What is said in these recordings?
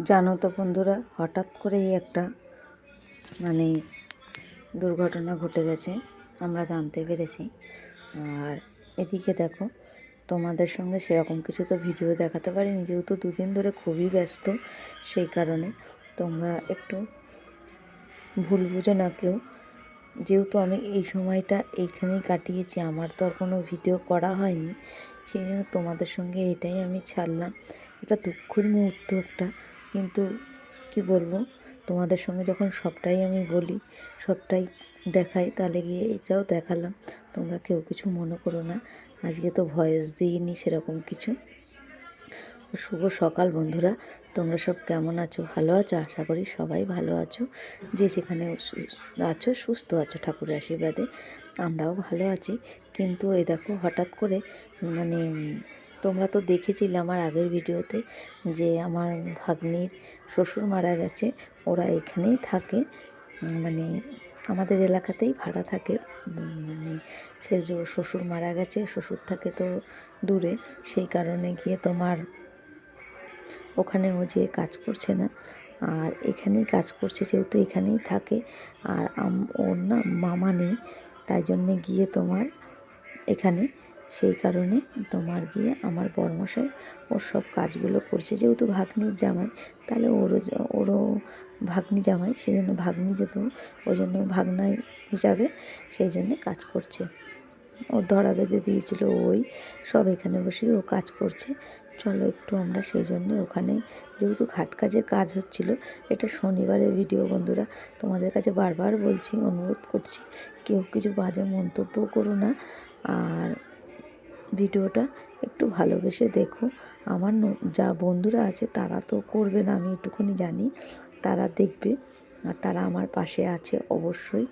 জানো তো বন্ধুরা, হঠাৎ করেই একটা মানে দুর্ঘটনা ঘটে গেছে, আমরা জানতে পেরেছি। আর এদিকে দেখো, তোমাদের সঙ্গে সেরকম কিছু তো ভিডিও দেখাতে পারিনি, যেহেতু দুদিন ধরে খুবই ব্যস্ত। সেই কারণে তোমরা একটু ভুল বুঝো না কেউ, যেহেতু আমি এই সময়টা এইখানেই কাটিয়েছি, আমার তো আর কোনো ভিডিও করা হয়নি। সেই জন্য তোমাদের সঙ্গে এটাই আমি ছাড়লাম। এটা দুঃখের মুহূর্ত একটা, কিন্তু কি বলবো, তোমাদের সঙ্গে যখন সবটাই আমি বলি, সবটাই দেখাই, তাহলে গিয়ে এটাও দেখালাম। তোমরা কেউ কিছু মনে করো না, আজকে তো ভয়েস দিইনি সেরকম কিছু। শুভ সকাল বন্ধুরা, তোমরা সব কেমন আছো? ভালো আছো? আশা করি সবাই ভালো আছো, যে সেখানে আছো সুস্থ আছো ঠাকুরের আশীর্বাদে। আমরাও ভালো আছি। কিন্তু এই দেখো, হঠাৎ করে মানে তোমরা তো দেখেছিলে আমার আগের ভিডিওতে যে আমার ভাগ্নির শ্বশুর মারা গেছে। ওরা এখানেই থাকে, মানে আমাদের এলাকাতেই ভাড়া থাকে। মানে সে যে শ্বশুর মারা গেছে, শ্বশুর থাকে তো দূরে, সেই কারণে গিয়ে তোমার ওখানে ও যে কাজ করছে না, আর এখানেই কাজ করছে, যেহেতু এখানেই থাকে। আর ওর না মামা নেই, তাই জন্যে গিয়ে তোমার এখানে, সেই কারণে তোমার গিয়ে আমার বড়মশাই ওর সব কাজগুলো করছে। যেহেতু ভাগ্নির জামাই, তাহলে ওরও ভাগ্নি জামাই, সেই জন্য ভাগ্নি যেহেতু, ওই জন্য ভাগনাই হিসাবে সেই জন্যে কাজ করছে। ওর ধরা বেঁধে দিয়েছিল, ওই সব এখানে বসে ও কাজ করছে। চলো একটু আমরা সেই জন্যে ওখানে, যেহেতু ঘাট কাজের কাজ হচ্ছিল, এটা শনিবারের ভিডিও বন্ধুরা, তোমাদের কাছে বারবার বলছি, অনুরোধ করছি, কেউ কিছু বাজে মন্তব্য করো না। আর ভিডিওটা একটু ভালোবেসে দেখো। আমার যা বন্ধুরা আছে তারা তো করবে না, আমি একটুখানি জানি, তারা দেখবে আর তারা আমার পাশে আছে অবশ্যই।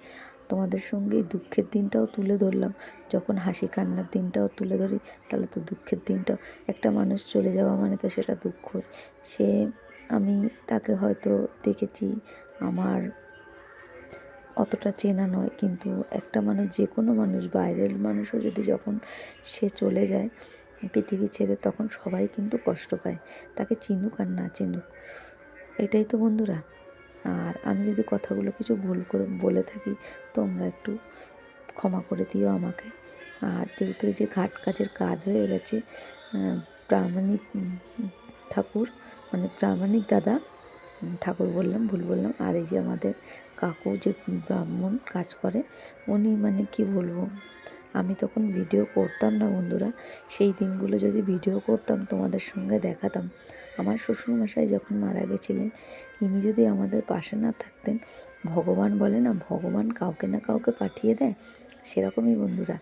তোমাদের সঙ্গে দুঃখের দিনটাও তুলে ধরলাম, যখন হাসি কান্নার দিনটাও তুলে ধরি, তাহলে তো দুঃখের দিনটাও, একটা মানুষ চলে যাওয়া মানে তো সেটা দুঃখ। সে আমি তাকে হয়তো দেখেছি, আমার অতটা চেনা নয়, কিন্তু একটা মানুষ, যে কোনো মানুষ, বাইরের মানুষও যদি যখন সে চলে যায় পৃথিবী ছেড়ে, তখন সবাই কিন্তু কষ্ট পায়, তাকে চিনুক আর না চিনুক। এটাই তো বন্ধুরা। আর আমি যদি কথাগুলো কিছু ভুল করে বলে থাকি, তোমরা একটু ক্ষমা করে দিও আমাকে। আর যেহেতু এই যে ঘাট কাজের কাজ হয়ে গেছে, প্রামাণিক ঠাকুর, মানে প্রামাণিক দাদা, ঠাকুর বললাম, ভুল বললাম। আর এই যে আমাদের কাকু যে ব্রাহ্মণ কাজ করে, উনি মানে কি বলবো, আমি তখন ভিডিও করতাম না বন্ধুরা। সেই দিনগুলো যদি ভিডিও করতাম, তোমাদের সঙ্গে দেখাতাম। আমার শ্বশুরমশাই যখন মারা গেছিলেন, ইনি যদি আমাদের পাশে না থাকতেন, ভগবান বলে না, ভগবান কাউকে না কাউকে পাঠিয়ে দেয়, সেরকমই বন্ধুরা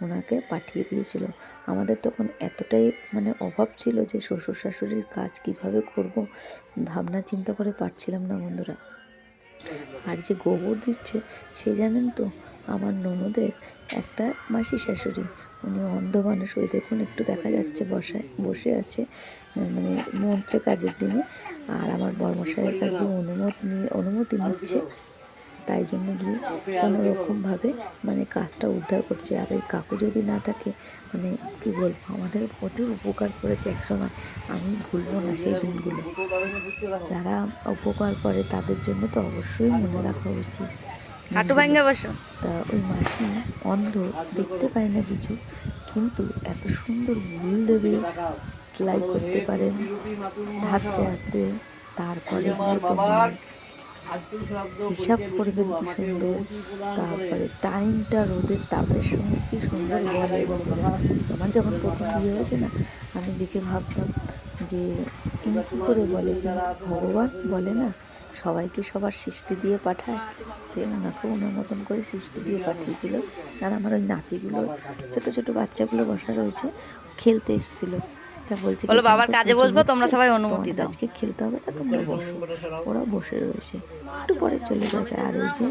ওনাকে পাঠিয়ে দিয়েছিল। আমাদের তখন এতটাই মানে অভাব ছিল যে শ্বশুর শাশুড়ির কাজ কিভাবে করব, ভাবনা চিন্তা করে পারছিলাম না বন্ধুরা। আর যে গোবর দিচ্ছে, সে জানেন তো আমার ননদের একটা মাসি শাশুড়ি, উনি অন্ধ মানুষ, ওই দেখুন একটু দেখা যাচ্ছে বসে আছে, মানে মন্ত্রে কাজের দিনে। আর আমার বর্মশাইয়ের কাছে অনুমতি নিচ্ছে, তাই জন্য গিয়ে কোনো রকমভাবে মানে কাজটা উদ্ধার করছে। আর ওই কাকু যদি না থাকে, মানে কী বলবো, আমাদের প্রচুর উপকার করেছে একসময়, আমি ভুলবো না সেই দিনগুলো। যারা উপকার করে তাদের জন্য তো অবশ্যই মনে রাখা উচিত। হাঁটু ভাঙ্গা বসো। তা ওই মাসি অন্ধ, দেখতে পায় না কিছু, কিন্তু এত সুন্দর ভুল দেবে, সেলাই করতে পারেন হাঁটতে হাঁটতে। তারপরে তোমার হিসাব করবেন কি সুন্দর, তারপরে টাইমটা রোদের তাপের সঙ্গে কি সুন্দর বলে বন্ধুরা। আমার যখন প্রথম বিয়ে হয়েছে না, আমি দেখে ভাবতাম যে ইনি কী করে বলে, কিন্তু ভগবান বলে না, সবাইকে সবার সৃষ্টি দিয়ে পাঠায়, সে ওনাকে ওনার মতন করে সৃষ্টি দিয়ে পাঠিয়েছিল। আর আমার ওই নাতিগুলো, ছোটো ছোটো বাচ্চাগুলো বসা রয়েছে, খেলতে এসেছিলো, তা বলছে বলো এখানে বাবার তো কাজে প্রচুর বসবো, তোমরা হচ্ছে, সবাই অনুমতি তোমাদের দাও। আজকে খেলতে হবে না, তোমরা বসো। ওরা বসে রয়েছে, একটু পরে চলে যাবে। আর ওই যে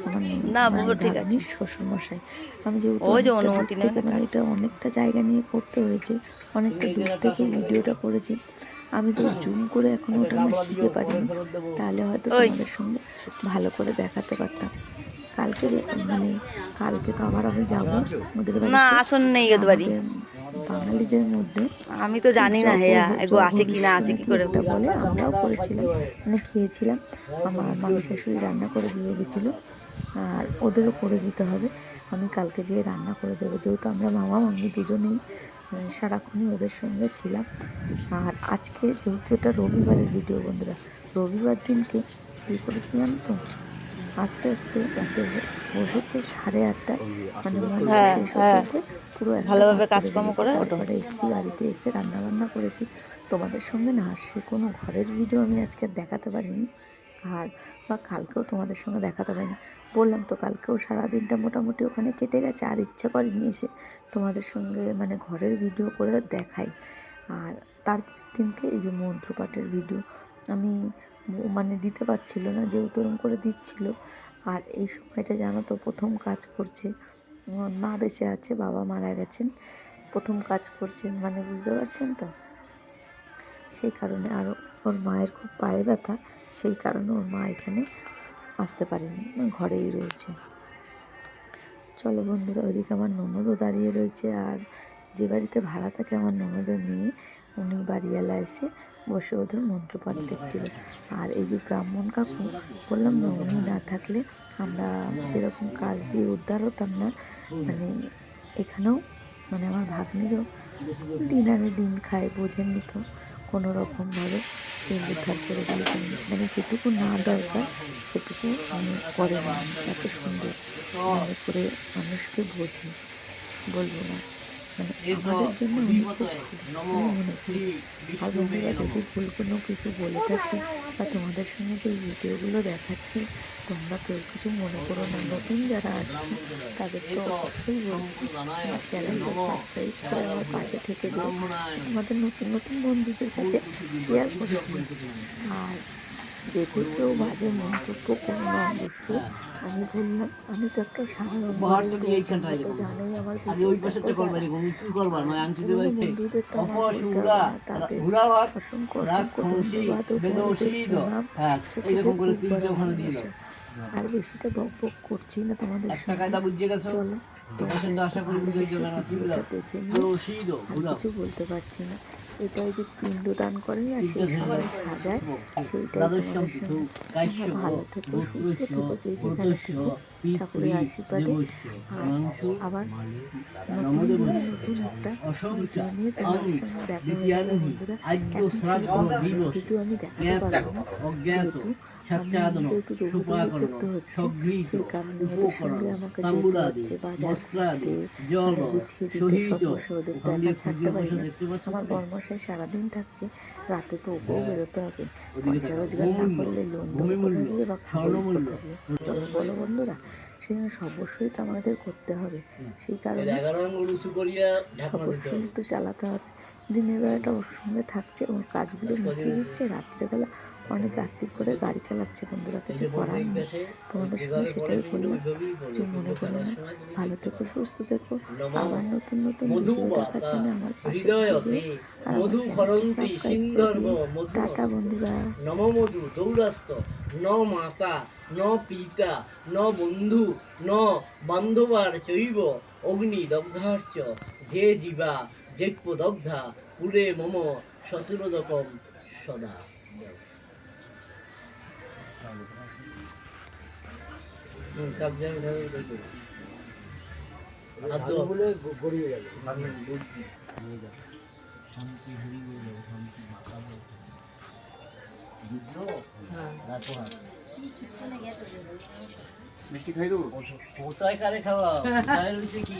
আমার না মানে বাবু ঠিক আছে, ভাগ্নির শ্বশুরমশাই, আমি যেহেতু ওই যে অনেকটা দূর অনুমতি নেবে থেকে, না মানে কাজ। এটা অনেকটা জায়গা নিয়ে করতে হয়েছে, অনেকটা দূর থেকে ভিডিওটা করেছি, আমি তো জুম করে এখনও ওটা না শিখে পারিনি, তাহলে হয়তো ওই তোমাদের সঙ্গে ভালো করে দেখাতে পারতাম। কালকে মানে কালকে তো আবার আমি যাবো ওদের না, বাড়িতে। আসন নেই তা ওদের বাড়ি। আমাদের বাঙালিদের মধ্যে আমি তো জানি না হেয়া এগো আছে কি না আছে কি করে একটা বলে আমরাও করেছিলাম, মানে খেয়েছিলাম। আমার মামি শাশুড়ি রান্না করে দিয়ে গেছিলো, আর ওদেরও করে দিতে হবে। আমি কালকে যেয়ে রান্না করে দেবো, যেহেতু আমরা মামা মামি দুজনেই সারাক্ষণই ওদের সঙ্গে ছিলাম। আর আজকে যেহেতু এটা রবিবারের ভিডিও বন্ধুরা, রবিবার দিনকে কী করেছি জানো তো, আস্তে আস্তে রাতে বসেছে 8:30টায়, মানে শেষ হতে পুরো ভালোভাবে কাজকর্ম করে তারপরে এসেছি, বাড়িতে এসে রান্নাবান্না করেছি। তোমাদের সঙ্গে না সে কোনো ঘরের ভিডিও আমি আজকে দেখাতে পারিনি, আর বা কালকেও তোমাদের সঙ্গে দেখাতে পারিনি। বললাম তো কালকেও সারাদিনটা মোটামুটি ওখানে কেটে গেছে, আর ইচ্ছা করেনি এসে তোমাদের সঙ্গে মানে ঘরের ভিডিও করে দেখাই। আর তারপর দিনকে এই যে মন্ত্রপাঠের ভিডিও আমি মানে দিতে পারছিল না, যেহেতু ওরম করে দিচ্ছিল। আর এই সময়টা জানো তো প্রথম কাজ করছে, আমার মা বেঁচে আছে, বাবা মারা গেছেন, প্রথম কাজ করছেন, মানে বুঝতে পারছেন তো, সেই কারণে। আর ওর মায়ের খুব পায়ে ব্যথা, সেই কারণে ওর মা এখানে আসতে পারেনি, ঘরেই রয়েছে। চলো বন্ধুরা, ওইদিকে আমার ননদও দাঁড়িয়ে রয়েছে, আর যে বাড়িতে ভাড়া থাকে আমার ননদের মেয়ে, উনি বাড়িওয়ালা এসে বসে ওদের মন্ত্রপাঠ দেখছিল। আর এই যে ব্রাহ্মণ কাকু, বললাম না উনি না থাকলে আমরা এরকম কাজ দিয়ে উদ্ধার হতাম না। মানে এখানেও মানে আমার ভাগ্নিরও দিন আনে দিন খায়, বোঝেননি তো, কোনো রকমভাবে উদ্ধার করে দিয়েছেন, মানে যেটুকু না দরকার সেটুকু করে না, এত সুন্দর মনে করে মানুষকে বোঝে, বলবো না, মানে আমাদের জন্য উনি খুব ভালো আমি মনে করি। আর বন্ধুরা, যদি ভুল কোনো কিছু বলে থাকি বা তোমাদের সঙ্গে যে ভিডিওগুলো দেখাচ্ছি তোমরা কেউ কিছু মনে করো না, নতুন যারা আসছে তাদের তো অবশ্যই বলছি আমার চ্যানেলটা সাবস্ক্রাইব করে আমার পাশে থেকে দিও, আমাদের নতুন নতুন বন্ধুদের কাছে শেয়ার করে দিও। আর দেখে কেউ বাজে মন্তব্য করো না অবশ্যই। আমি বললাম আমি তো একটা সাধারণ তো জানোই আমার বন্ধুদের তো আমার বলতে হবে না, তাদের অসংখ্য অসংখ্য ধন্যবাদ ও প্রণাম, ছোটদের খুব বড় ভালোবাসা। আর বেশিটা বক বক করছি না তোমাদের সঙ্গে, চলো ভিডিওটা দেখে নিও। আর কিছু বলতে পারছি না, এটা ওই যে পিণ্ডদান করে না সেই সময় সাজায়, সেইটাই তোমাদের সঙ্গে। তোমরা ভালো থেকো, সুস্থ থেকো, যে যেখানে থেকো, ঠাকুরের আশীর্বাদে। আর আবার নতুন দিনে নতুন একটা ভিডিও নিয়ে তোমাদের সঙ্গে দেখা হয়ে যাবে বন্ধুরা। এখন ভিডিও আমি দেখাতে পারবো না, যেহেতু রবিবার করতে হচ্ছে, সেই কারণে ওদের সঙ্গে আমাকে যেতে হচ্ছে বাজারতে, মানে গুছিয়ে দিতে সব বসে, ওদের তো একা ছাড়তে পারি না। আমার বর্মশাই সারাদিন থাকছে, রাতে তো ওকেও বেরোতে হবে, পয়সা রোজগার না করলে লোন দেবো কোথা দিয়ে বা খাবো কোথা দিয়ে, চলো বলো বন্ধুরা, সেই জন্য অবশ্যই তো আমাদের করতে হবে, সেই কারণে অবশ্যই তো চালাতে হবে। দিনের বেলাটা ওর সঙ্গে থাকছে, ওর কাজগুলো মিটিয়ে দিচ্ছে, রাত্রেবেলা অনেক রাত্রি করে গাড়ি চালাচ্ছে বন্ধুরা, কিছু করার নেই। তোমাদের সঙ্গে সেটাই বললাম, কিছু মনে করো না, ভালো থেকো, সুস্থ থেকো। আবার নতুন নতুন ভিডিও দেখার জন্য আমার পাশে থেকে আর আমার চ্যানেলকে সাবস্ক্রাইব করে দিও। টাটা বন্ধুরা। নমমধু দৌরাস্ত ন মাতা ন পিতা ন বন্ধু ন বান্ধবার চৈব অগ্নি দগ্ধাশ্চ যে জীবা দগ্ধা পুরে মম শতরোদকম সদা। বলে গড়িয়ে গেল মিষ্টি খাই দেবো কোথায় কারে খাওয়া কি